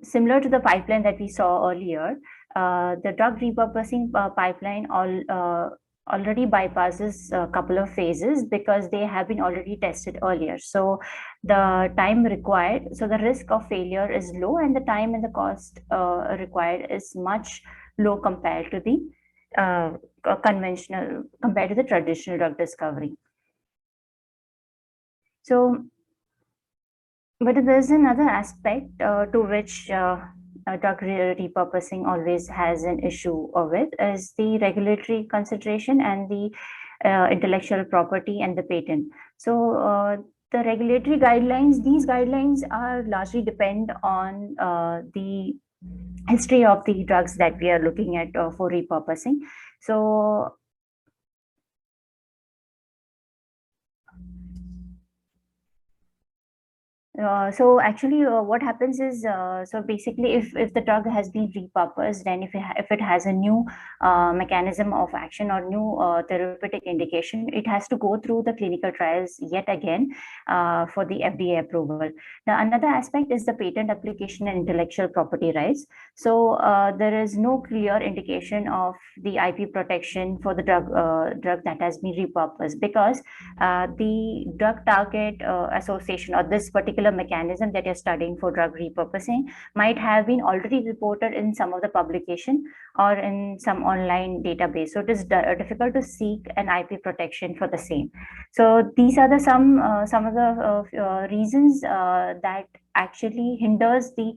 similar to the pipeline that we saw earlier, the drug repurposing pipeline already bypasses a couple of phases because they have been already tested earlier. So the time required, so the risk of failure is low, and the time and the cost required is much low compared to the traditional drug discovery. So, but there's another aspect to which drug repurposing always has an issue with, is the regulatory consideration and the intellectual property and the patent. So the regulatory guidelines, these guidelines are largely depend on the history of the drugs that we are looking at for repurposing. So so actually what happens is, so basically if the drug has been repurposed, and if it has a new mechanism of action or new therapeutic indication, it has to go through the clinical trials yet again for the FDA approval. The another aspect is the patent application and intellectual property rights. So there is no clear indication of the IP protection for the drug that has been repurposed, because the drug target association, or this particular mechanism that you're studying for drug repurposing, might have been already reported in some of the publication or in some online database. So it is difficult to seek an IP protection for the same. So these are some of the reasons that actually hinders the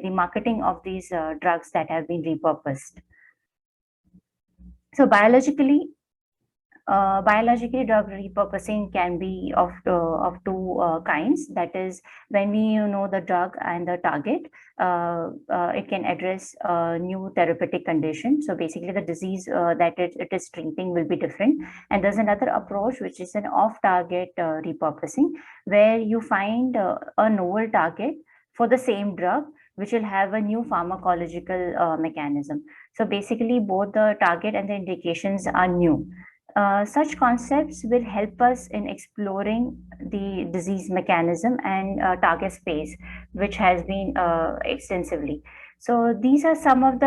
marketing of these drugs that have been repurposed. So biologically, drug repurposing can be of two kinds. That is, when we know the drug and the target, it can address a new therapeutic condition. So basically the disease that it is treating will be different. And there's another approach, which is an off-target repurposing, where you find a novel target for the same drug, which will have a new pharmacological mechanism. So basically both the target and the indications are new. Such concepts will help us in exploring the disease mechanism and target space, which has been extensively. So these are some of the